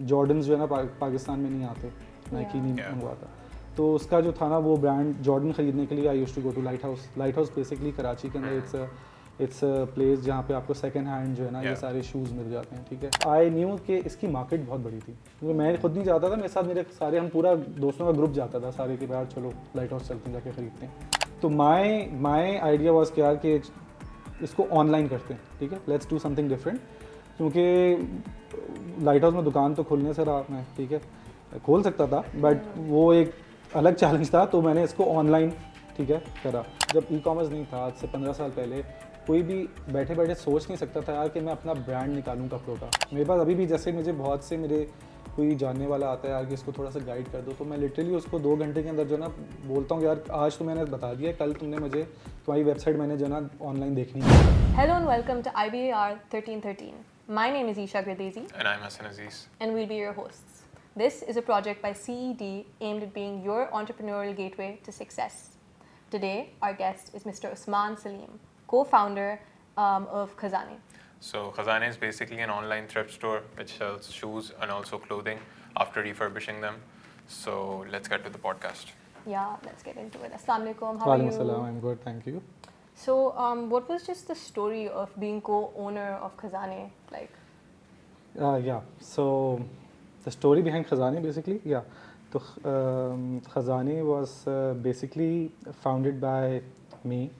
Jordans जो है ना पाकिस्तान में नहीं आते, नाइकी नहीं मंगवाता। तो उसका जो था ना वो ब्रांड जॉर्डन ख़रीदने के लिए I used to go to light house basically Karachi के अंदर इट्स अ प्लेस जहाँ पे आपको सेकंड हैंड जो है ना ये सारे शूज़ मिल जाते हैं, ठीक है। आई न्यू कि इसकी मार्केट बहुत बड़ी थी, क्योंकि मैं खुद नहीं जाता था, मेरे साथ मेरे सारे हम पूरा दोस्तों का ग्रुप जाता था सारे के बाहर, चलो लाइट हाउस चलते हैं, जाके ख़रीदते हैं। तो माई आइडिया वॉज कि यार कि इसको ऑनलाइन करते हैं, ठीक है, लेट्स डू समथिंग डिफरेंट। क्योंकि लाइट हाउस में दुकान तो खोलने से रहा मैं, ठीक है, खोल सकता था, बट वो एक अलग चैलेंज था, तो मैंने इसको ऑनलाइन, ठीक है, करा। जब ई कॉमर्स नहीं था, आज से 15 साल पहले, कोई भी बैठे बैठे सोच नहीं सकता था यार कि मैं अपना ब्रांड निकालूं कपड़ों का। मेरे पास अभी भी जैसे मुझे बहुत से मेरे कोई जानने वाला आता है यार कि इसको थोड़ा सा गाइड कर दो, तो मैं लिटरली उसको 2 घंटे के अंदर जो ना बोलता हूँ यार आज तो मैंने बता दिया, कल तुमने मुझे तुम्हारी वेबसाइट मैंने जो ना ऑनलाइन देखनी है। Hello and welcome to IBAR 1313. My name is Isha Gradezi. And I'm Hassan Aziz. And we'll be your hosts. This is a project by CED aimed at being your entrepreneurial gateway to success. Today, our guest is Mr. Usman Salim, co-founder of Khazane. So Khazane is basically an online thrift store which sells shoes and also clothing after refurbishing them. So let's get to the podcast. Yeah, let's get into it. Assalamu alaikum. How are you? Walaikum salam, I'm good, thank you. So, what was just the story of being co-owner of Khazane like? Yeah, so the story behind Khazane basically, yeah. So Khazane was basically founded by me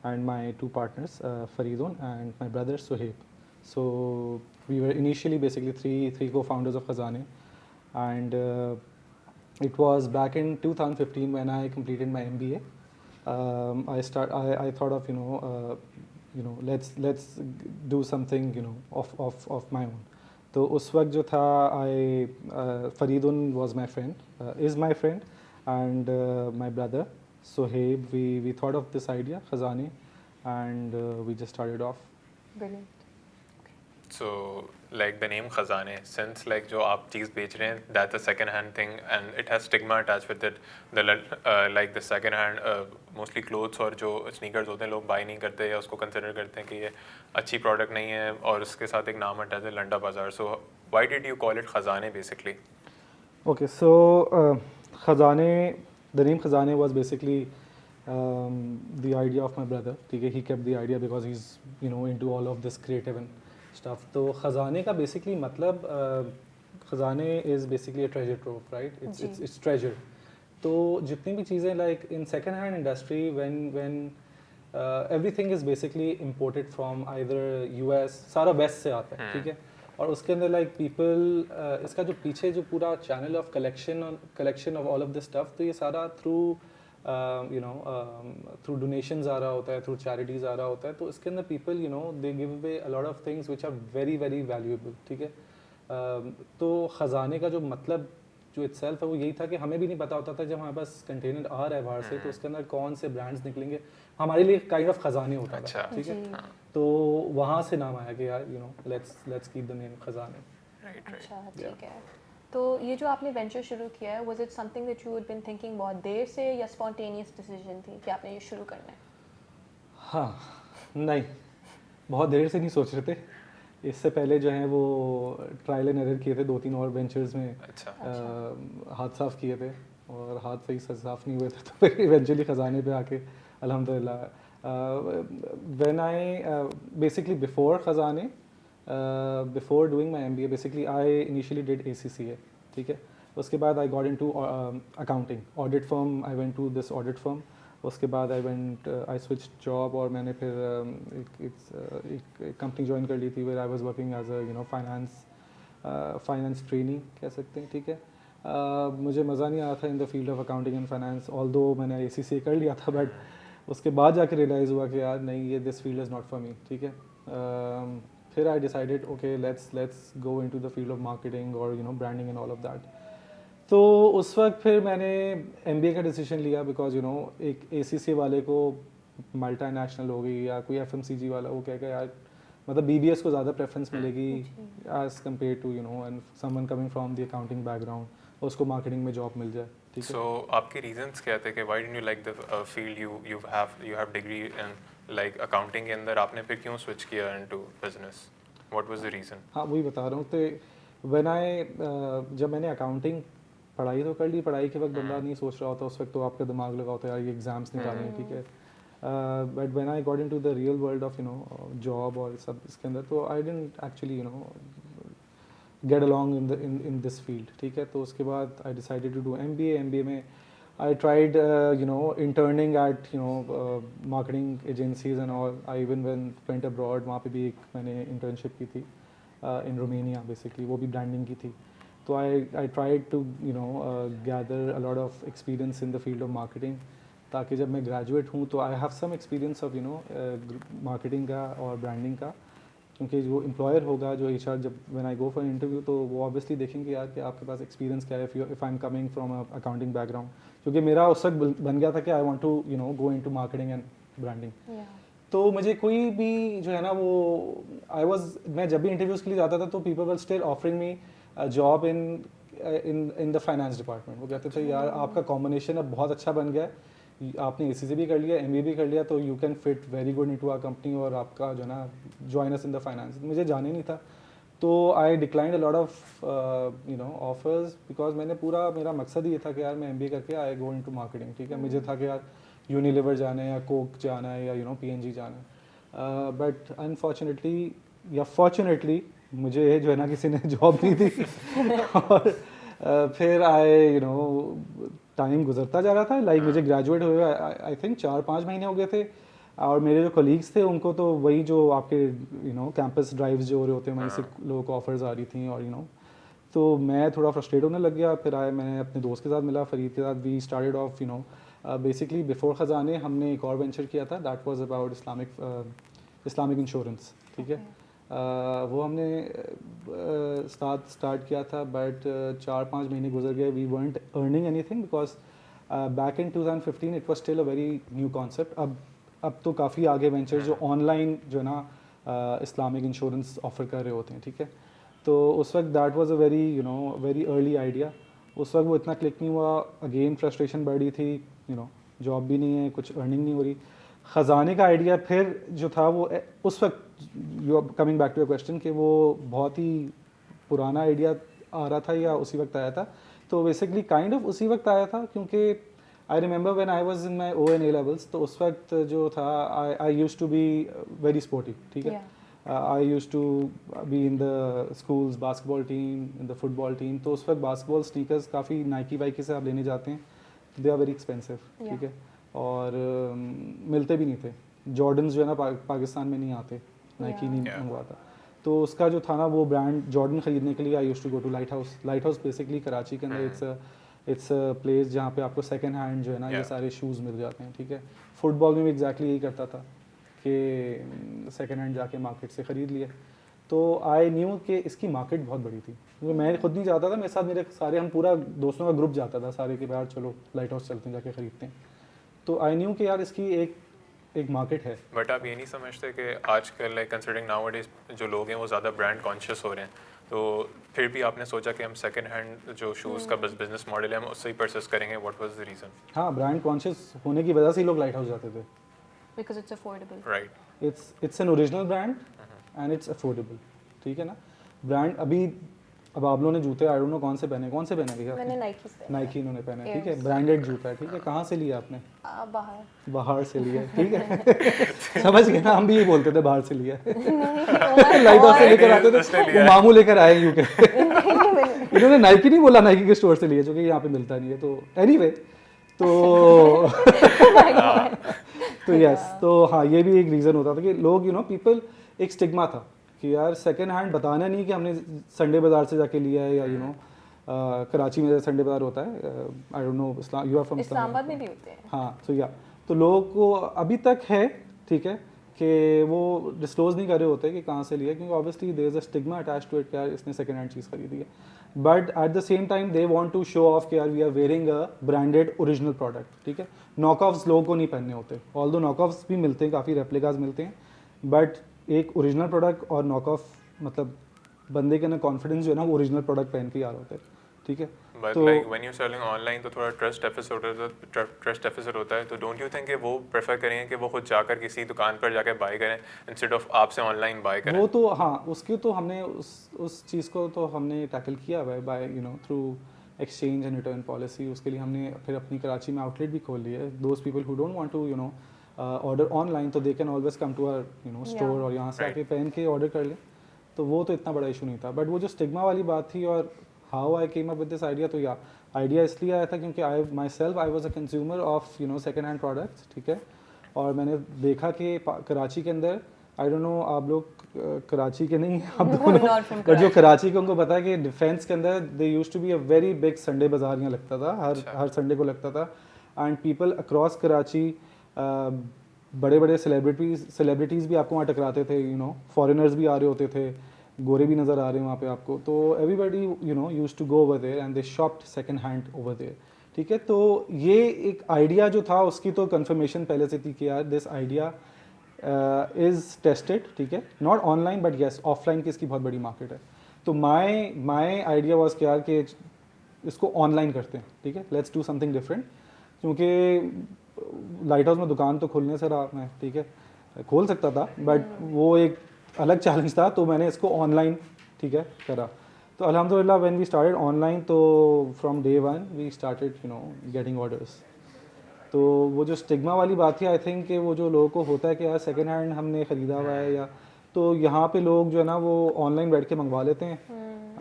and my 2 partners, Faridun and my brother Suhaib. So we were initially basically three co-founders of Khazane, and it was back in 2015 when I completed my MBA. I thought of let's do something of my own. तो उस वक्त जो था Faridun was my friend, is my friend, and my brother Suhaib, we thought of this idea Khazane, and we just started off. Brilliant. So like the name Khazane, since like जो आप चीज़ बेच रहे हैं, that's a second hand thing and it has stigma attached with it. Like the second hand mostly clothes और जो sneakers होते हैं लोग buy नहीं करते या उसको consider करते हैं कि ये अच्छी product नहीं है और उसके साथ एक नाम attached है लंडा बाजार. So why did you call it Khazane basically? Okay, so Khazane, the name Khazane was basically the idea of my brother. He kept the idea because he's into all of this creative and stuff. तो ख़ज़ाने का basically मतलब ख़ज़ाने is basically a treasure trove, right? It's treasure. तो जितनी भी चीज़ें like in second hand industry when everything is basically imported from either US, सारा west से आता है, ठीक है, और उसके अंदर like people इसका जो पीछे जो पूरा channel of collection of all of this stuff, तो ये सारा through through donations आ रहा होता है, through charities आ रहा होता है, तो इसके अंदर people they give away a lot of things which are very very valuable, ठीक है। तो ख़ज़ाने का जो मतलब जो itself है वो यही था कि हमें भी नहीं पता होता था जब हमारे पास कंटेनर आ रहा है बाहर से तो उसके अंदर कौन से ब्रांड्स निकलेंगे, हमारे लिए काइंड ऑफ ख़ज़ाने होता था, ठीक है। तो वहाँ से नाम आया कि यार let's keep the name ख़ज़ाने। अच्छा, ठीक है। तो ये जो आपने वेंचर शुरू किया है, was it something that you had been thinking बहुत देर से या spontaneous decision थी कि आपने ये शुरू करना है? हाँ, नहीं, बहुत देर से नहीं सोच रहे थे। इससे पहले जो है वो ट्रायल एंड एरर किए थे 2-3 और वेंचर्स में। हाथ साफ़ किए थे और हाथ सही से साफ़ नहीं हुए थे तो फिर इवेंचुअली ख़ज़ाने पे आके अल्हम्दुलिल्लाह व्हेन आई बेसिकली बिफोर ख़ज़ाने before doing my MBA, basically I initially did ACCA, ठीक है। उसके बाद I got into accounting, audit firm, I went to this audit firm. उसके बाद I switched job और मैंने फिर एक कंपनी ज्वाइन कर ली थी where I was working as a finance trainee कह सकते हैं, ठीक है। मुझे मज़ा नहीं आया था in the field of accounting and finance, although मैंने ACCA कर लिया था, but उसके बाद जाके रियलाइज़ हुआ कि यार नहीं, ये this field is not for me, ठीक है। फिर I decided okay let's go into the field of marketing or branding and all of that. तो उस वक्त फिर मैंने MBA का डिसीजन लिया because एक ACCA वाले को मल्टीनेशनल हो गई या कोई FMCG वाला वो कहेगा यार मतलब BBS को ज़्यादा प्रेफरेंस मिलेगी as compared to and someone coming from the accounting background उसको मार्केटिंग में जॉब मिल जाए, ठीक है। So आपके रीजंस क्या थे कि why didn't you like the field you have degree in like accounting के अंदर आपने फिर क्यों switch किया into business? What was the reason? हाँ वही बता रहा हूँ। तो व्हेन आई जब मैंने अकाउंटिंग पढ़ाई तो कर ली, पढ़ाई के वक्त बंदा नहीं सोच रहा होता, उस वक्त तो आपका दिमाग लगा होता है यार ये एग्ज़ाम्स निकालने हैं, ठीक है। But when I got into the real world of job और सब इसके अंदर, तो I didn't actually get along in this field, ठीक है। तो उसके बाद I decided to do MBA में I tried, interning at, marketing agencies and all. I even went abroad. वहाँ पे भी एक मैंने internship की थी in Romania basically. वो भी branding की थी. तो I tried to, gather a lot of experience in the field of marketing. ताकि जब मैं graduate हूँ तो I have some experience of, marketing का और branding का. क्योंकि जो एम्प्लॉयर होगा, जो एचआर, जब when I go for interview तो वो ऑब्वियसली देखेंगे यार कि आपके पास एक्सपीरियंस क्या है, if I am coming from accounting background, क्योंकि मेरा उस वक्त बन गया था कि I want to go into marketing and branding. तो मुझे कोई भी जो है ना वो मैं जब भी इंटरव्यूज़ के लिए जाता था तो people were still offering me job in the finance department. वो कहते थे यार आपका कॉम्बिनेशन अब बहुत अच्छा बन गया है, आपने एसीसी भी कर लिया, एमबीए भी कर लिया, तो you can fit very good into our company और आपका जो ना join us in the finance. मुझे जाने नहीं था, तो I declined a lot of offers, because मेरा मकसद ये था कि यार मैं एमबीए करके आई गो इनटू मार्केटिंग, ठीक है। मुझे था कि यार यूनिलीवर जाना है या कोक जाना है या पीएनजी जाना है, बट अनफॉर्चुनेटली या फॉर्चुनेटली मुझे जो है ना किसी ने जॉब नहीं दी और फिर टाइम गुजरता जा रहा था, लाइक मुझे ग्रेजुएट हुए आई थिंक 4-5 महीने हो गए थे, और मेरे जो कलीग्स थे उनको तो वही जो आपके कैंपस ड्राइव्स जो हो रहे होते हैं वहीं से लोगों को ऑफर्स आ रही थी, और तो मैं थोड़ा फ्रस्ट्रेट होने लग गया। फिर मैंने अपने दोस्त के साथ मिला, फरीद के साथ, we started off basically before Khazane हमने एक और वेंचर किया था, that was about Islamic insurance, ठीक है। वो हमने स्टार्ट किया था, बट 4-5 महीने गुजर गए, we weren't earning anything because back in 2015 it was still a very new concept. अब तो काफ़ी आगे वेंचर्स जो ऑनलाइन जो है ना इस्लामिक इंश्योरेंस ऑफर कर रहे होते हैं, ठीक है। तो उस वक्त that was a very early idea. उस वक्त वो इतना क्लिक नहीं हुआ, अगेन फ्रस्ट्रेशन बढ़ी थी, जॉब भी नहीं है, कुछ अर्निंग नहीं हो रही। ख़जाने का आइडिया फिर जो था वो उस वक्त, you are coming back to your question, कि वो बहुत ही पुराना आइडिया आ रहा था या उसी वक्त आया था। तो बेसिकली काइंड ऑफ उसी वक्त आया था, क्योंकि I remember when I was in my ONA levels, तो उस वक्त जो था I used to be very sporty, ठीक है। I used to be in the schools basketball team, in the football team. तो उस वक्त बास्केटबॉल स्नीकर्स काफ़ी नाइकी वाइकी से आप लेने जाते हैं, दे आर वेरी एक्सपेंसिव, ठीक है, और मिलते भी नहीं थे। जॉर्डन्स जो है ना पाकिस्तान में नहीं आते, नाइकी नहीं मंगवाता। तो उसका जो था ना वो ब्रांड जॉर्डन ख़रीदने के लिए I used to go to light house basically Karachi के अंदर, इट्स अ प्लेस जहाँ पे आपको सेकंड हैंड जो है ना ये सारे शूज़ मिल जाते हैं, ठीक है। फुटबॉल में भी एग्जैक्टली यही करता था कि सेकंड हैंड जाके मार्केट से ख़रीद लिए। तो आई न्यू कि इसकी मार्केट बहुत बड़ी थी, क्योंकि मैं खुद नहीं जाता था, मेरे साथ मेरे सारे, हम पूरा दोस्तों का ग्रुप जाता था सारे के बाहर, चलो लाइट हाउस चलते हैं, जाके ख़रीदते हैं। तो आई न्यू कि यार इसकी एक मार्केट है। बट आप ये नहीं समझते कि आजकल लाइक कंसिडरिंग नाउअडेज जो लोग हैं वो ज़्यादा ब्रांड कॉन्शियस हो रहे हैं, तो फिर भी आपने सोचा कि हम सेकंड हैंड जो शूज़ का बिजनेस मॉडल है हम उससे ही परचेस करेंगे? What was the reason? हाँ, ब्रांड कॉन्शियस होने की वजह से ही लोग लाइट हाउस जाते थे, Because it's affordable. Right. It's an original brand and it's affordable, ठीक है ना। ब्रांड अभी अब आप लोगों ने जूते आई डोंट नो कौन से पहने भैया? मैंने Nike से नाइकी इन्होंने पहने, ठीक है, ब्रांडेड जूता है, ठीक है। कहाँ से लिया आपने? बाहर से लिया, ठीक है। समझ गए ना, हम भी ये बोलते थे बाहर से लिया। लाइट हाउस से लेकर आते थे, वो मामू लेकर आए यूके। इन्होंने नाइकी नहीं बोला, नाइकी के स्टोर से लिया, जो कि यहाँ पे मिलता नहीं है। तो एनीवे, तो यस, तो हाँ, ये भी एक रीज़न होता था कि लोग पीपल, एक स्टिग्मा था कि यार सेकंड हैंड बताना नहीं कि हमने संडे बाज़ार से जाके लिया है, या कराची में संडे बाज़ार होता है, I don't know, you are from Islamabad में भी होते हैं। हाँ, तो लोगों को अभी तक है, ठीक है, कि वो डिस्क्लोज नहीं कर रहे होते कि कहाँ से लिया, क्योंकि obviously there is a stigma attached to it कि यार इसने सेकंड हैंड चीज़ खरीदी है। But at the same time they want to show off कि यार we are wearing a branded original product, ठीक है। नॉक ऑफ्स लोगों को नहीं पहनने होते, ऑल्दो नॉक ऑफ्स भी मिलते हैं, काफ़ी रेप्लिकाज मिलते हैं, बट एक ओरिजिनल प्रोडक्ट और नॉक ऑफ, मतलब बंदे के अंदर कॉन्फिडेंस जो है ना वो ओरिजिनल प्रोडक्ट पहन के आ रहा होता है, ठीक है। But तो like when you're selling online तो थोड़ा ट्रस्ट डेफिसिट होता है, तो डोंट यू थिंक कि वो प्रेफर करेंगे कि वो खुद जाकर किसी दुकान पर जाकर बाय करें इंस्टेड ऑफ आपसे ऑनलाइन बाय करें? वो तो हाँ, उसकी तो हमने उस चीज़ को तो हमने टैकल किया हुआ है by through exchange and return policy. उसके लिए हमने फिर अपनी कराची में आउटलेट भी खोल लिया है। Those people who don't want to order online, तो they can always come to our store और यहाँ से Right. आके पहन के ऑर्डर कर लें। तो वो तो इतना बड़ा इशू नहीं था। बट वो जो स्टिग्मा वाली बात थी और how I came up with this idea, तो या आइडिया इसलिए आया था क्योंकि I myself I was a consumer of second hand products, ठीक है। और मैंने देखा कि कराची के अंदर, आई डोंट नो आप लोग कराची के नहीं हैं आप दोनों, Not from बट जो कराची के उनको पता है कि डिफेंस के अंदर they used to be a very big Sunday बाजार यहाँ लगता था, हर संडे को लगता था। एंड पीपल अक्रॉस कराची, बड़े बड़े सेलिब्रिटीज़ भी आपको वहाँ टकराते थे, फॉरेनर्स भी आ रहे होते थे, गोरे भी नज़र आ रहे हैं वहाँ पे आपको। तो everybody used to go over there and they shopped second hand over there, ठीक है। तो ये एक आइडिया जो था उसकी तो कंफर्मेशन पहले से थी कि यार दिस आइडिया इज़ टेस्टेड, ठीक है, not online but yes offline की इसकी बहुत बड़ी मार्केट है। तो माई आइडिया वॉज कि यार कि इसको ऑनलाइन करते हैं, ठीक है, लेट्स डू समथिंग डिफरेंट। क्योंकि लाइट हाउस में दुकान तो खोलने से रहा मैं, ठीक है, खोल सकता था बट वो एक अलग चैलेंज था, तो मैंने इसको ऑनलाइन, ठीक है, करा। तो अल्हम्दुलिल्लाह व्हेन वी स्टार्टेड ऑनलाइन, तो from day one we started getting orders. तो वो जो स्टिग्मा वाली बात थी, आई थिंक कि वो जो लोगों को होता है कि यार सेकेंड हैंड हमने ख़रीदा हुआ है, या तो यहाँ पे लोग जो है ना वो ऑनलाइन बैठ के मंगवा लेते हैं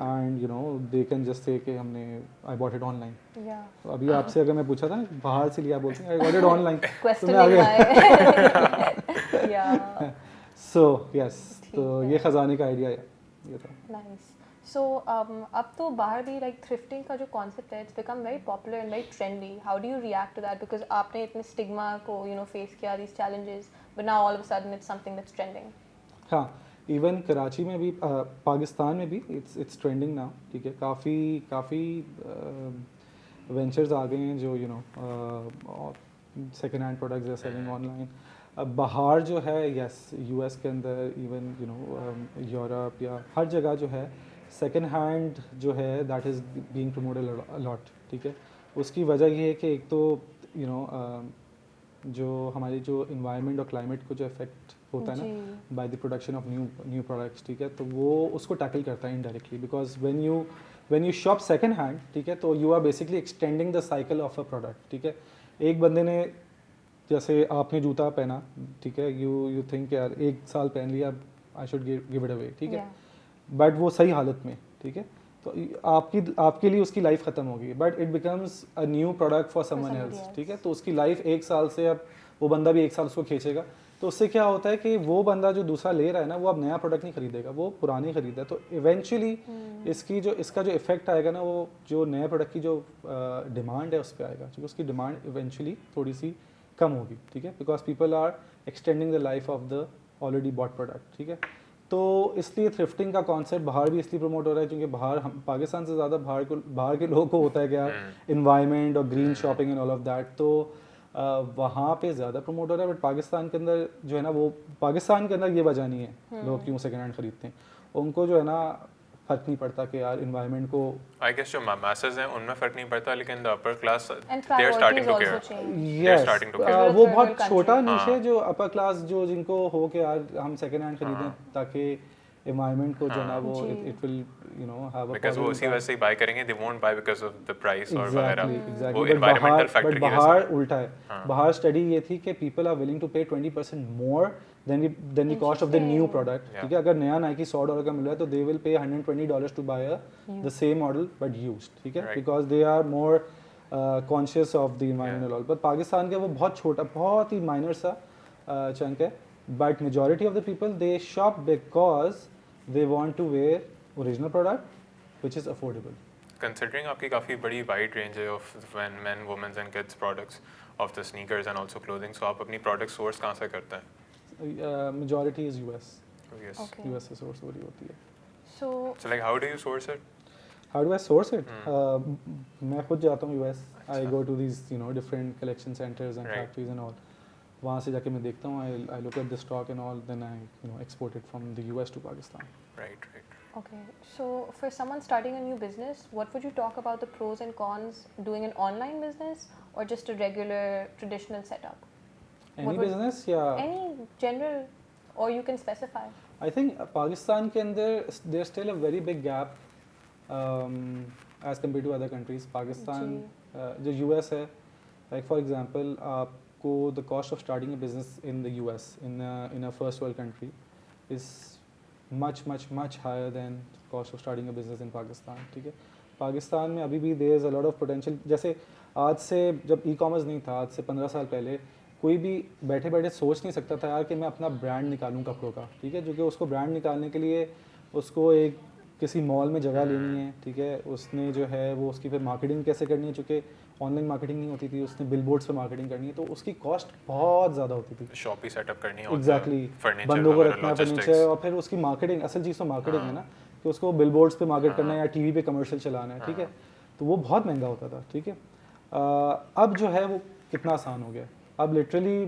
and they can just say कि हमने I bought it online. Yeah. तो अभी आपसे अगर मैं पूछा था बाहर से लिया, बोलते हैं आई गॉट इट ऑनलाइन, तो मैं Questioning आगे my yeah. सो यस, तो ये ख़जाने का आइडिया है, ये था। Nice. So अब तो बाहर भी like thrifting का जो concept है, it's become very popular and very trendy. How do you react to that? Because आपने इतने stigma को face किया, these challenges, but now all of a sudden it's something that's trending. हाँ, even Karachi में भी, पाकिस्तान में भी इट्स ट्रेंडिंग नाउ, ठीक है। काफ़ी वेंचर्स आ गए हैं जो second hand products are selling online. अब बाहर जो है, यस, यूएस के अंदर, इवन यूरोप या हर जगह जो है सेकेंड हैंड जो है that is being promoted a lot, ठीक है। उसकी वजह ये है कि एक तो जो हमारी जो इन्वायरमेंट और क्लाइमेट को जो इफेक्ट होता है ना by the production of new products, ठीक है, तो वो उसको टैकल करता है indirectly. Because when you shop second hand, ठीक है, तो you are basically extending the cycle of a product, ठीक है। एक बंदे ने, जैसे आपने जूता पहना, ठीक है, यू थिंक यार एक साल पहन लिया, I should give it away, ठीक है, बट वो सही हालत में, ठीक है, तो आपके लिए उसकी लाइफ ख़त्म होगी, but it becomes a new product for someone else, ठीक है। तो उसकी लाइफ एक साल से, अब वो बंदा भी एक साल उसको खींचेगा, तो उससे क्या होता है कि वो बंदा जो दूसरा ले रहा है ना, वो अब नया प्रोडक्ट नहीं खरीदेगा, वो पुरानी खरीदा है। तो इवेंचुअली इसका जो इफेक्ट आएगा ना, वो जो नए प्रोडक्ट की जो डिमांड है उस पर आएगा, क्योंकि उसकी डिमांड इवेंचुअली थोड़ी सी कम होगी, ठीक है, because people are extending the life of the already bought product, ठीक है। तो इसलिए थ्रिफ्टिंग का कॉन्सेप्ट बाहर भी इसलिए प्रमोट हो रहा है क्योंकि बाहर पाकिस्तान से ज़्यादा बाहर के लोगों को होता है कि यार इन्वायरमेंट और green shopping and all of that, तो वहाँ पे ज़्यादा प्रमोट हो रहा है। बट पाकिस्तान के अंदर जो है ना, वो पाकिस्तान के अंदर ये वजह नहीं है लोग क्यों सेकेंड हैंड खरीदते हैं। उनको जो है ना फ़र्क नहीं पड़ता कि यार इन्वायरमेंट को, आई गेस जो मैसेज हैं उनमें फ़र्क नहीं पड़ता, लेकिन the upper class And they are starting to priorities care, also change. they are starting to care. वो Third बहुत world छोटा country. नीश है जो अपर क्लास जो जिनको हो कि यार हम सेकेंड हैंड खरीदें ताकि इन्वायरमेंट को जो ना वो it will have a because वो उसी वजह से बाय करेंगे, they won't buy because of the price और वगैरह। एग्जैक्टली। वो बट एनवायरमेंटल फैक्टर की वजह बाहर से। उल्टा है। बाहर स्टडी ये थी कि पीपल आर विलिंग टू पे 20% more than the cost of the new product, ठीक है। अगर नया नाइकी $100 का मिल रहा है तो दे will pay $120 to buy the same model but used, ठीक है, because they are more conscious of the environment all. पर पाकिस्तान का वो बहुत छोटा, बहुत ही माइनर सा चंक है, but majority of the people they shop because they want to wear original product which is affordable. Considering आपकी काफ़ी बड़ी वाइड रेंज है of men, women's and kids products of the sneakers and also clothing, so आप अपनी product source कहाँ से करते हैं? Majority is US. Yes. Okay. US से सोर्स हो रही होती है। So like how do you source it? How do I source it? मैं खुद जाता हूँ US. I go to these different collection centers and factories and all. वहाँ से जाके मैं देखता हूँ, I look at the stock and all, then I export it from the US to Pakistan. Right. Okay, so for someone starting a new business, what would you talk about the pros and cons doing an online business or just a regular traditional setup? Any What would- business या Any general, or you can specify. I think Pakistan के अंदर there's still a very big gap as compared to other countries. Pakistan जो US है, like for example आपको the cost of starting a business in the US in a first world country is much higher than cost of starting a business in Pakistan. ठीक है, पाकिस्तान में अभी भी there is a lot of potential. जैसे आज से जब e-commerce नहीं था, आज से 15 साल पहले कोई भी बैठे बैठे सोच नहीं सकता था यार कि मैं अपना ब्रांड निकालूं कपड़ों का, ठीक है, जो कि उसको ब्रांड निकालने के लिए उसको एक किसी मॉल में जगह लेनी है, ठीक है, उसने जो है वो उसकी फिर मार्केटिंग कैसे करनी है, चूँकि ऑनलाइन मार्केटिंग नहीं होती थी, उसने बिलबोर्ड्स पे मार्केटिंग करनी है, तो उसकी कॉस्ट बहुत ज़्यादा होती थी. शॉप ही सेटअप करनी होती है, एग्जैक्टली, फर्नीचर बंदों को वगैरह, रखना फर्नीचर, logistics. और फिर उसकी मार्केटिंग, असल चीज़ तो मार्केटिंग है ना, कि उसको बिलबोर्ड्स पे मार्केट करना है या टीवी पे कमर्शियल चलाना है, ठीक है, तो वो बहुत महंगा होता था. ठीक है, अब जो है वो कितना आसान हो गया. अब लिटरली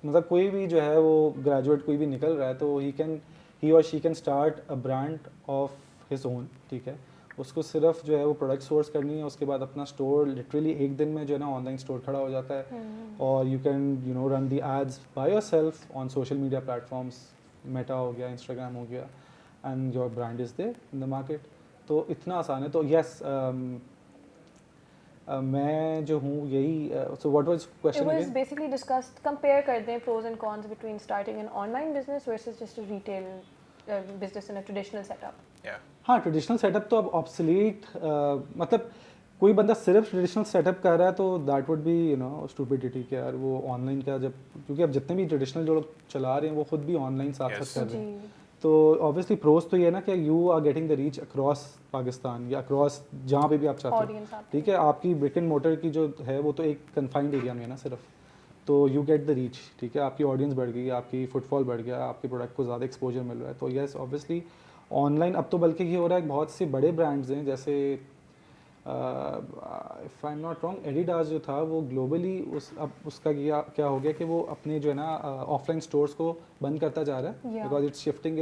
मतलब कोई भी जो है वो ग्रेजुएट कोई भी निकल रहा है तो ही और she can start a brand of his own. ठीक है, उसको सिर्फ जो है वो प्रोडक्ट सोर्स करनी है, उसके बाद अपना स्टोर लिटरली एक दिन में जो है ना ऑनलाइन स्टोर खड़ा हो जाता है, और you can run the ads by yourself on social media platforms, Meta हो गया, इंस्टाग्राम हो गया, and your brand is there in the market. तो इतना आसान है. तो यस, मैं जो हूँ यही. So what was It question was again? basically discussed, compare कर दें pros and cons between starting an online business versus just a retail business in a traditional setup. Yeah. हाँ, ट्रेडिशनल सेटअप तो अब obsolete, मतलब कोई बंदा सिर्फ traditional setup कर रहा है तो दैट वुड बी स्टूपिडिटी कि यार वो ऑनलाइन का, जब क्योंकि अब जितने भी ट्रेडिशनल जो लोग चला रहे हैं वो खुद भी ऑनलाइन साथ Yes. साथ कर रहे हैं. जी. तो ऑब्वियसली प्रोस तो ये है ना कि you are getting the reach across Pakistan या अक्रॉस जहाँ पे भी आप चाहते हो. Audience आप. ठीक है, आपकी ब्रिक एंड मोटर की जो है वो तो एक कन्फाइंड एरिया में है ना सिर्फ, तो यू गेट द रीच. ठीक है, आपकी ऑडियंस बढ़ गई, आपकी फुटफॉल बढ़ गया, आपके प्रोडक्ट को ज़्यादा एक्सपोजर मिल रहा है. तो येस ऑब्वियसली ऑनलाइन अब तो बल्कि ये हो रहा है, बहुत से बड़े ब्रांड्स हैं जैसे if I am not wrong Adidas जो था वो ग्लोबली अब उसका क्या हो गया कि वो अपने जो है ना ऑफलाइन स्टोर्स को बंद करता जा रहा है, Yeah. Because it's shifting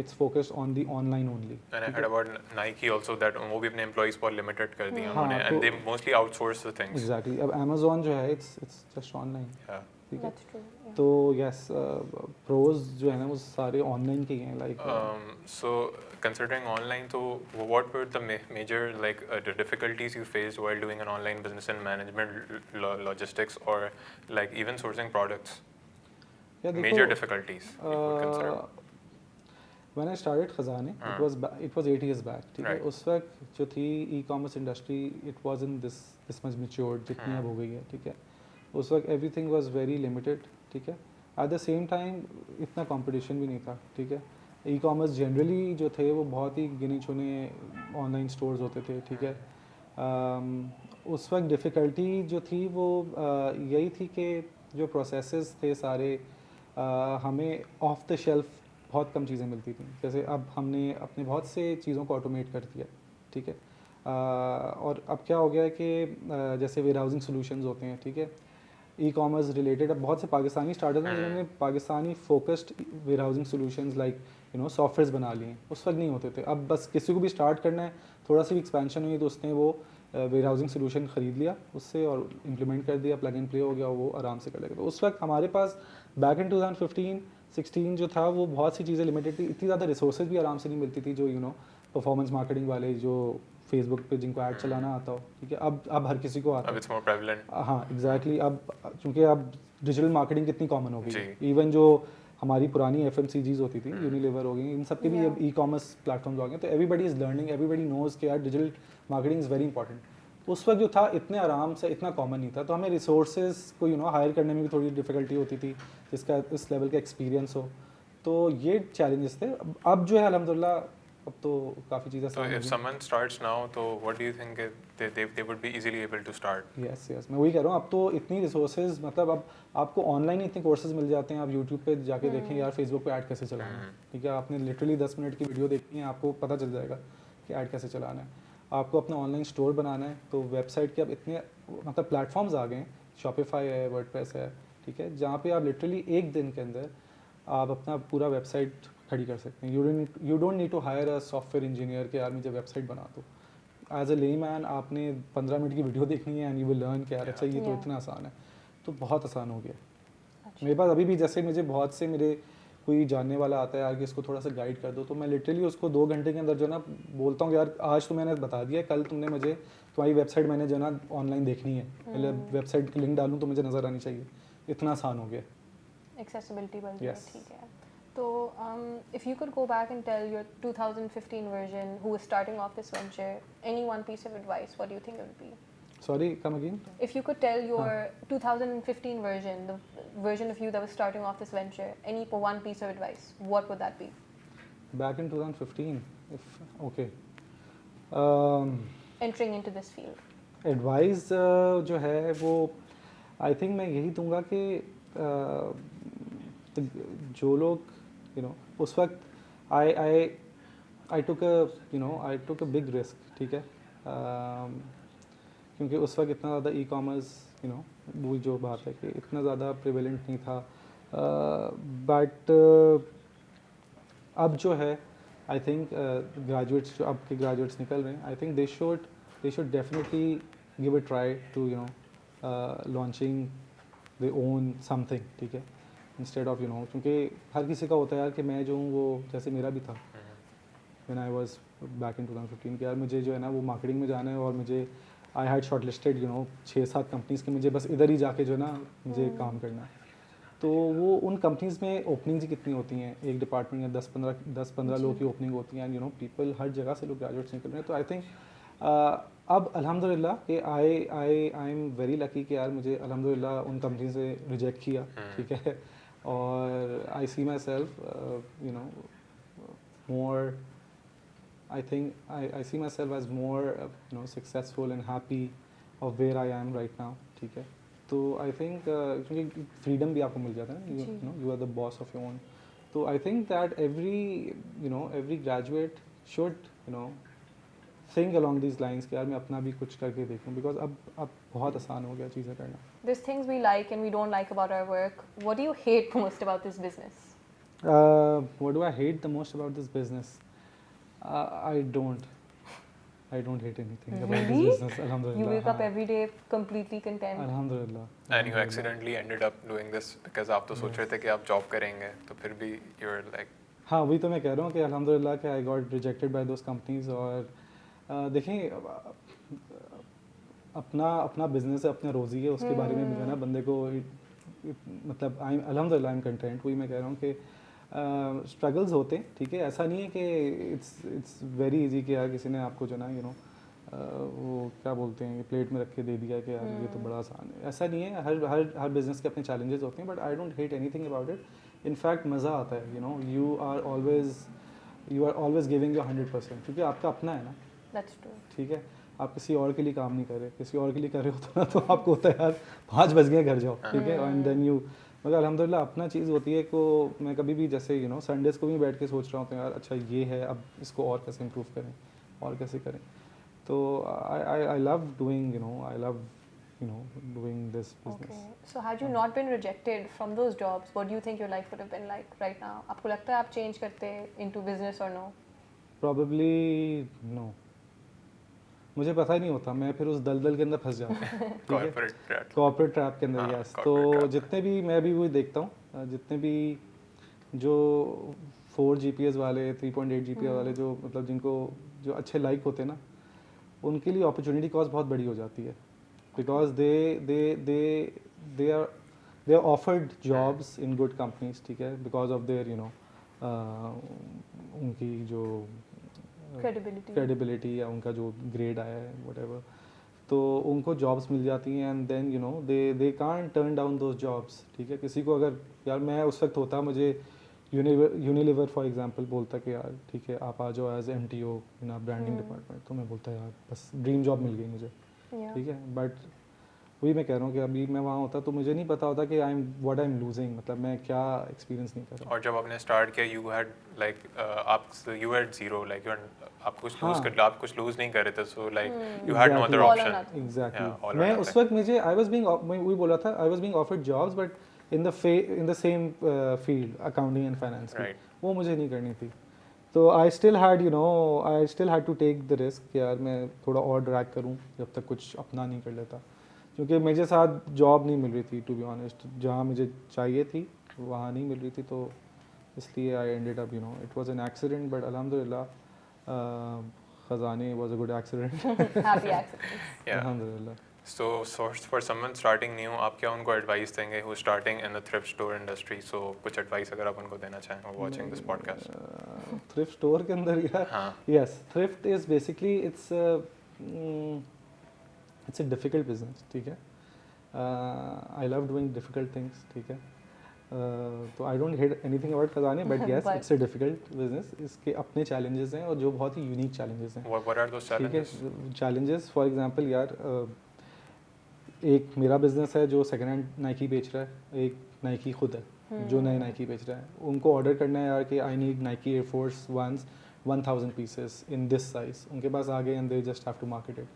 it's focused on the online only. And I heard about Nike also that वो भी अपने employees पर limited कर दिया हाँ, उन्होंने, तो- and they mostly outsource the things. Exactly. अब Amazon जो है it's just online. Yeah. ठीक है, That's true. Yeah. तो yes, pros जो है ना वो सारे ऑनलाइन के ही हैं, like So considering online, so what were the major the difficulties you faced while doing an online business in management, logistics, or like even sourcing products? या देखो, Major difficulties you would consider. when I started खजाने, it was 8 years back. ठीक है, Right. उस वक्त जो थी e-commerce industry, it wasn't this much matured जितनी अब हो गई है. ठीक है, उस वक्त everything was very limited. ठीक है, at the same time इतना competition भी नहीं था. ठीक है, e-commerce generally जो थे वो बहुत ही गिने चुने ऑनलाइन स्टोर्स होते थे. ठीक है, उस वक्त डिफ़िकल्टी जो थी वो यही थी कि जो प्रोसेसेस थे सारे, हमें ऑफ द शेल्फ बहुत कम चीज़ें मिलती थी. जैसे अब हमने अपने बहुत से चीज़ों को ऑटोमेट कर दिया. ठीक है, और अब क्या हो गया है कि जैसे वेयर हाउसिंग सोल्यूशंस होते हैं, ठीक है, ई-कॉमर्स रिलेटेड अब बहुत से पाकिस्तानी स्टार्टअप हैं जिन्होंने Pakistani focused warehousing solutions like softwares बना लिए हैं. उस वक्त नहीं होते थे. अब बस किसी को भी स्टार्ट करना है, थोड़ा सी भी एक्सपेंशन हुई तो उसने वो वेयर हाउसिंग सोल्यूशन ख़रीद लिया उससे और इम्प्लीमेंट कर दिया, प्लग एंड प्ले हो गया, वो आराम से कर लेगा. तो उस वक्त हमारे पास बैक इन 2015-16 जो था वो बहुत सी चीज़ें लिमिटेड थी. इतनी ज़्यादा रिसोर्सेज भी आराम से नहीं मिलती थी जो परफॉर्मेंस मार्केटिंग वाले जो फेसबुक पे जिनको ऐड चलाना आता हो. ठीक है, अब हर किसी को आता अब है. it's more prevalent. हाँ एग्जैक्टली. अब चूँकि अब डिजिटल मार्केटिंग कितनी कॉमन हो गई है, जी. इवन जो हमारी पुरानी FMCGs होती थी, यूनिलीवर हो गई, इन सब के भी Yeah. अब ई-कॉमर्स प्लेटफॉर्म्स हो गए. तो everybody is learning, everybody nose कि यार digital marketing is very important. उस वक्त जो था इतने आराम से इतना कॉमन नहीं था, तो हमें रिसोर्सेज को हायर करने में भी थोड़ी डिफ़िकल्टी होती थी जिसका इस लेवल का एक्सपीरियंस हो. तो ये चैलेंजेस थे. अब जो है अल्हम्दुलिल्लाह अब तो काफ़ी चीज़ें So if someone starts now, so what do you think they would be easily able to start? Yes मैं वही कह रहा हूँ. अब तो इतनी रिसोर्सेज, मतलब अब आपको ऑनलाइन इतने कोर्सेज मिल जाते हैं. आप यूट्यूब पे जाके देखें यार फेसबुक पे ऐड कैसे चलाना है. ठीक है, आपने लिटरली 10 मिनट की वीडियो देखनी है, आपको पता चल जाएगा कि ऐड कैसे चलाना है. आपको अपना ऑनलाइन स्टोर बनाना है तो वेबसाइट के अब इतने मतलब प्लेटफॉर्म्स आ गए हैं. शॉपिफाई है, वर्डप्रेस है, ठीक है, जहाँ पे आप लिटरली एक दिन के अंदर आप अपना पूरा वेबसाइट खड़ी कर सकते हैं. You don't need to hire a software engineer कि यार मुझे वेबसाइट बना दो. एज अ लेमैन आपने 15 मिनट की वीडियो देखनी है एंड यू विल लर्न कि यार अच्छा ये तो Yeah. इतना आसान है. तो बहुत आसान हो गया. अच्छा. मेरे पास अभी भी जैसे मुझे बहुत से मेरे कोई जानने वाला आता है यार कि इसको थोड़ा सा गाइड कर दो, तो मैं लिटरली उसको 2 घंटे के अंदर जो ना बोलता हूँ कि यार आज तो मैंने बता दिया, कल तुमने मुझे तुम्हारी वेबसाइट मैंने जो ना ऑनलाइन देखनी है, पहले वेबसाइट की लिंक डालूँ तो मुझे नज़र आनी चाहिए. इतना आसान हो गया. Accessibility बढ़ गया. Yes. ठीक है. तो if you could go back and tell your 2015 version who is starting off this venture any one piece of advice, what do you think it would be? Sorry come again. If you could tell your 2015 version, the version of you that was starting off this venture, any one piece of advice, what would that be? Back in 2015 if okay. Entering into this field. Advice जो है वो I think मैं यही दूंगा कि जो लोग उस वक्त आई टुक अ बिग रिस्क. ठीक है. क्योंकि उस वक्त इतना ज़्यादा ई कॉमर्स वो जो बात है कि इतना ज़्यादा प्रिवेलेंट नहीं था. बट अब जो है आई थिंक ग्रेजुएट्स जो अब के ग्रेजुएट्स निकल रहे हैं, I think they should definitely give a try to launching their own something. ठीक है. इंस्टेड ऑफ क्योंकि हर किसी का होता है यार कि मैं जो हूँ वो जैसे मेरा भी था when I was back in 2015 कि यार मुझे जो है ना वो मार्केटिंग में जाना है और मुझे I had short listed 6-7 companies के मुझे बस इधर ही जाके जो है ना मुझे काम करना है. तो वो उन कंपनीज़ में ओपनिंग्स ही कितनी होती हैं, एक डिपार्टमेंट में 10-15 लोगों की ओपनिंग होती हैं एंड पीपल हर जगह से लोग ग्रेजुएट्स निकल रहे हैं. तो आई थिंक अब अल्हम्दुलिल्लाह कि आई एम वेरी लकी कि यार मुझे अल्हम्दुलिल्लाह उन कंपनी से रिजेक्ट किया. ठीक है. और I see myself more I think I see myself as more successful and happy of where I am right now. ठीक है. तो I think क्योंकि freedom भी आपको मिल जाता है ना, you are the boss of your own. तो I think that every graduate should think along these lines कि यार मैं अपना भी कुछ करके देखूं, because अब बहुत आसान हो गया चीज़ें करना. There's things we like and we don't like about our work. What do you hate most about this business? What do I hate the most about this business? I don't hate anything about this Really? business. Alhamdulillah. You wake up हाँ. every day completely content. Alhamdulillah. And you accidentally ended up doing this because आप तो सोच रहे थे कि आप job करेंगे, तो फिर भी you were like. हाँ वही तो मैं कह रहा हूँ कि अल्हम्दुलिल्लाह कि I got rejected by those companies. और देखें अपना बिजनेस है, अपना रोज़ी है, उसके बारे में जो है ना बंदे को मतलब अल्हम्दुलिल्लाह आई एम कंटेंट. वही मैं कह रहा हूँ कि स्ट्रगल्स होते हैं. ठीक है. ऐसा नहीं है कि इट्स वेरी इजी कि यार किसी ने आपको जो ना वो क्या बोलते हैं प्लेट में रख के दे दिया कि यार ये तो बड़ा आसान है. ऐसा नहीं है. हर बिजनेस के अपने चैलेंजेस होते हैं. But I don't hate anything about it. In fact मज़ा आता है. You are always giving your 100% क्योंकि आपका अपना है ना. That's true. ठीक है. आप किसी और के लिए काम नहीं कर रहे. किसी और के लिए कर रहे हो तो आपको होता है यार 5 बज गए घर जाओ. ठीक है. एंड देन यू मगर अल्हम्दुलिल्लाह अपना चीज़ होती है को मैं कभी भी जैसे संडेज़ को भी बैठ के सोच रहा हूँ तो यार अच्छा ये है, अब इसको और कैसे इम्प्रूव करें और कैसे करें. तो आई love doing doing this Okay. Business. So had you not been rejected from those jobs, what do you think your life would have been like right now? आपको लगता है आप change करते into business or no? Probably no. मुझे पता ही नहीं होता. मैं फिर उस दलदल के अंदर फंस जाता हूँ. ठीक है. कॉर्पोरेट ट्रैप के अंदर. यस. तो जितने भी मैं भी वही देखता हूँ, जितने भी जो 4 GPS वाले 3.8 GPS वाले जो मतलब जिनको जो अच्छे लाइक होते हैं ना, उनके लिए अपॉर्चुनिटी कॉस्ट बहुत बड़ी हो जाती है. Because they are offered jobs in good companies. ठीक है. बिकॉज ऑफ देयर उनकी जो क्रेडिबिलिटी या उनका जो ग्रेड आया है व्हाटएवर, तो उनको जॉब्स मिल जाती हैं and then they can't turn down those jobs. ठीक है. किसी को अगर यार मैं उस वक्त होता मुझे यूनिलीवर फॉर एग्जांपल बोलता कि यार ठीक है आप आ जाओ एज MTO इन आ ब्रांडिंग डिपार्टमेंट, तो मैं बोलता यार बस ड्रीम जॉब मिल गई मुझे. ठीक है. बट वही मैं कह रहा हूँ कि अभी मैं वहाँ होता तो मुझे नहीं पता होता कि आई एम लूजिंग, मतलब मैं क्या एक्सपीरियंस नहीं कर रहा. और जब आपने स्टार्ट किया you had like you had zero like आप कुछ लूज नहीं कर रहे थे. So like you had no other option. Exactly. मैं उस वक्त मुझे I was being offered jobs but in the same field accounting and finance की, Right. वो मुझे नहीं करनी थी। तो I still had to take the risk यार मैं थोड़ा और ड्रैग करूँ जब तक कुछ अपना नहीं कर लेता, क्योंकि मेरे साथ जॉब नहीं मिल रही थी टू बी ऑनेस्ट, जहाँ मुझे चाहिए थी वहाँ नहीं मिल रही थी, तो इसलिए I ended up it was an accident, but अल्हम्दुलिल्लाह खजाने was a good accident. Happy accidents. Yeah. अल्हम्दुलिल्लाह। So for someone starting new, आप क्या उनको advice देंगे who's starting in the thrift store industry? So कुछ advice अगर आप उनको देना चाहें while watching this podcast. Thrift store के अंदर यार, हाँ. Yes, thrift is basically it's a difficult business, ठीक है। I love doing difficult things, ठीक है। तो I don't hate anything about Khazane, but yes it's a difficult business, इसके अपने चैलेंजेस हैं और जो बहुत ही यूनिक चैलेंजेस हैं, What are those ठीक है। challenges? चैलेंजेस फॉर एग्जांपल यार, एक मेरा बिजनेस है जो सेकेंड हैंड नाइकी बेच रहा है, एक नाइकी खुद है जो नए नाइकी बेच रहा है, उनको ऑर्डर करना है यार कि I need Nike Air Force ones 1000 pieces in this size, उनके पास आ गए and they just have to market it.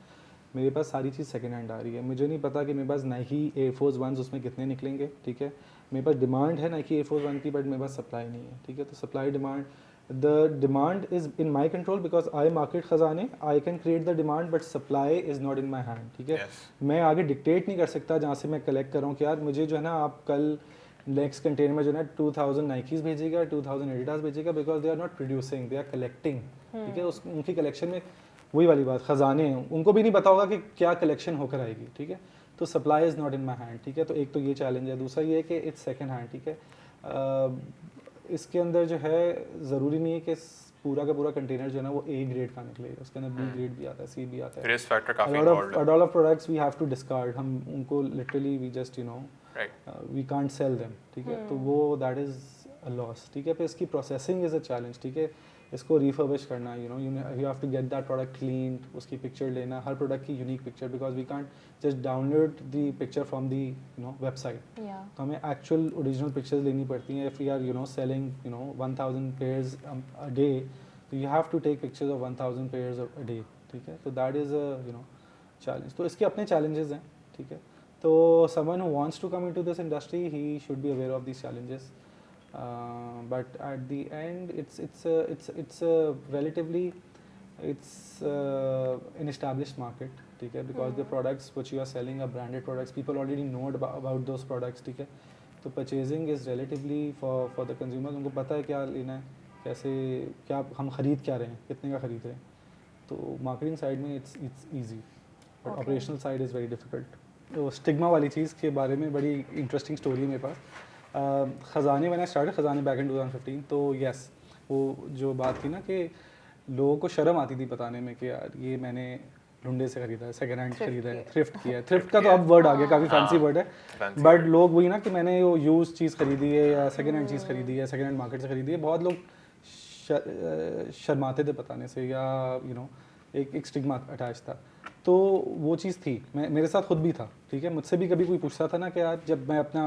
मेरे पास सारी चीज़ सेकेंड हैंड आ रही है, मुझे नहीं पता कि मेरे पास नाइकी एयर फोर्स वंस उसमें कितने निकलेंगे, ठीक है। मेरे पास डिमांड है नाइकी एयर फोर्स वन की, बट मेरे पास सप्लाई नहीं है, ठीक है। तो supply demand, the demand is in my control because I market Khazane, I can create the demand but supply is not in my hand, ठीक है। Yes. मैं आगे डिक्टेट नहीं कर सकता जहाँ से मैं कलेक्ट कर रहा हूँ कि यार मुझे जो है ना आप कल नेक्स्ट कंटेनर में जो है ना 2000 नाइकीज भेजिएगा, 2000 एडिडास भेजिएगा, because they are not producing, they are collecting, ठीक है। उस उनकी कलेक्शन में वही वाली बात, खजाने हैं, उनको भी नहीं पता होगा कि क्या कलेक्शन होकर आएगी, ठीक है। तो supply is not in my hand, ठीक है। तो एक तो ये चैलेंज है, दूसरा ये है कि इट्स सेकेंड हैंड, ठीक है। इसके अंदर जो है ज़रूरी नहीं है कि पूरा का पूरा कंटेनर जो है ना वो ए ग्रेड का निकले, उसके अंदर बी ग्रेड भी आता है, सी भी आता है। Risk factor काफी a involved है. lot of products we have to discard, हम उनको literally we just Right. we can't sell them, ठीक है। तो वो that is a loss, ठीक है। फिर इसकी processing is a challenge, ठीक है। इसको refurbish करना, you have to get that product cleaned, उसकी picture लेना, हर product की unique picture, because we can't just download the picture from the website. Yeah. तो हमें actual original pictures लेनी पड़ती हैं। if we are selling 1000 pairs a day, so you have to take pictures of 1000 pairs a day, ठीक है। तो that is a challenge, तो इसके अपने challenges हैं, ठीक है। तो someone who wants to come into this industry, he should be aware of these challenges, but at the end it's a relatively an established market, ठीक है, because the products which you are selling are branded products, people already know about those products, ठीक है। तो purchasing is relatively for the consumers, उनको पता है क्या लेना है, कैसे, क्या हम खरीद क्या रहे हैं, कितने का खरीद रहे हैं। तो मार्केटिंग साइड में it's easy, but Okay. Operational side is very difficult. तो स्टिग्मा वाली चीज़ के बारे में बड़ी इंटरेस्टिंग स्टोरी है मेरे पास। खजाने मैंने स्टार्ट खजाने बैक इन 2015, तो यस वो जो बात थी ना कि लोगों को शर्म आती थी बताने में कि यार ये मैंने लुंडे से खरीदा है, सेकेंड हैंड Thrift खरीदा है, किया। थ्रिफ्ट किया है। थ्रिफ्ट का तो अब वर्ड आ गया, काफ़ी फैंसी वर्ड है, Fancy बट word. लोग वही ना कि मैंने वो यूज चीज़ खरीदी है या सेकेंड हैंड चीज़ खरीदी है, सेकेंड हैंड मार्केट से खरीदी है। बहुत लोग शर्माते थे बताने से, या एक स्टिग्मा अटैच था। तो वो चीज़ थी, मेरे साथ खुद भी था, ठीक है। मुझसे भी कभी कोई पूछता था ना कि यार जब मैं अपना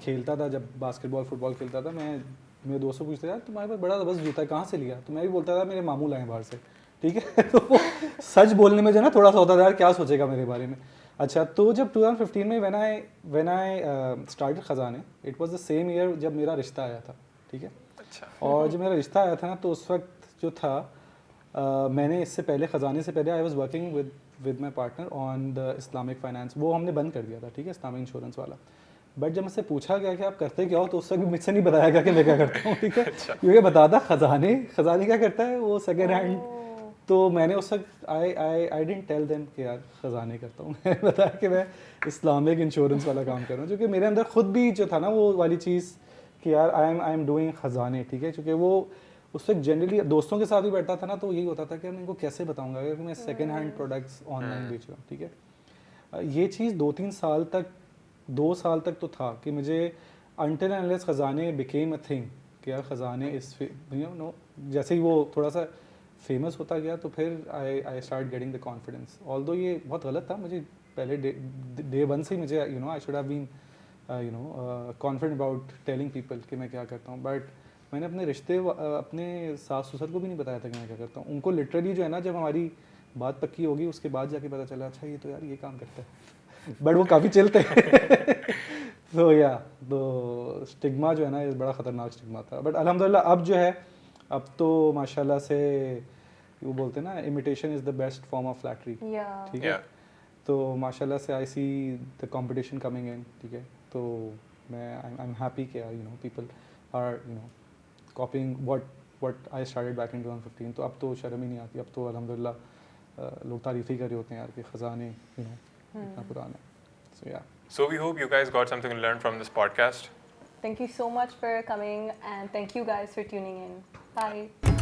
खेलता था, जब बास्केटबॉल फुटबॉल खेलता था, मैं मेरे दोस्तों पूछते यार तुम्हारे पास बड़ा ज़बरदस्त जूता है, कहाँ से लिया? तो मैं भी बोलता था मेरे मामू लाए बाहर से, ठीक है। तो वो सच बोलने में जो है ना थोड़ा सा होता था यार क्या सोचेगा मेरे बारे में। अच्छा, तो जब 2015 में व्हेन आई स्टार्टेड खजाने, it was the same year जब मेरा रिश्ता आया था, ठीक है। अच्छा. और जब मेरा रिश्ता आया था ना, तो उस वक्त जो था मैंने इससे पहले खजाने से पहले I was working with my partner on the Islamic finance, वो हमने बंद कर दिया था, ठीक है, इस्लामिक इंश्योरेंस वाला। बट जब मुझसे पूछा गया कि आप करते क्या हो, तो उस वक्त भी मुझसे नहीं बताया गया कि मैं क्या करता हूँ, ठीक है। क्योंकि बताता खजाने क्या करता है, वो सेकेंड हैंड। तो मैंने उस वक्त आई डिडंट टेल देम कि यार खजाने करता हूँ। मैंने बताया कि मैं इस्लामिक इंश्योरेंस वाला काम कर रहा हूँ, क्योंकि मेरे अंदर खुद भी जो था ना वो वाली चीज़ कि यार आई एम डूइंग खजाने, ठीक है। क्योंकि वो उस वक्त जनरली दोस्तों के साथ भी बैठता था ना, तो यही होता था कि मैं इनको कैसे बताऊंगा कि मैं सेकेंड हैंड प्रोडक्ट्स ऑनलाइन बेच रहा हूँ, ठीक है। ये चीज़ 2 साल तक तो था कि मुझे अनटिल एंड अनलेस खजाने बिकेम अ थिंग कि यार खजाने इस जैसे ही वो थोड़ा सा फेमस होता गया, तो फिर I start getting the confidence. Although ये बहुत गलत था, मुझे पहले डे वन से ही मुझे I should have been confident about telling people कि मैं क्या करता हूँ। बट मैंने अपने सास ससुर को भी नहीं बताया था कि मैं क्या करता हूँ। उनको लिटरली जो है ना, जब हमारी बात पक्की होगी उसके बाद जाके पता चला, अच्छा ये तो यार ये काम करता है। बट वो काफ़ी चिल थे। तो या तो स्टिग्मा जो है ना, ये बड़ा ख़तरनाक स्टिग्मा था, बट अल्हम्दुलिल्लाह अब जो है, अब तो माशाल्लाह से वो बोलते हैं ना, imitation is the best form of flattery, Yeah. ठीक है। Yeah. तो माशाल्लाह से I see the competition coming in, ठीक है। तो मैं आई एम हैप्पी कि you know people are you know copying what I started back in 2015। तो अब तो शर्म ही नहीं आती, अब तो अल्हम्दुलिल्लाह लोग तारीफ़ ही कर रहे होते हैं यार कि ख़जाने यू नो इतना पुराना है। सो या So we hope you guys got something to learn from this podcast. Thank you so much for coming, and thank you guys for tuning in. Bye.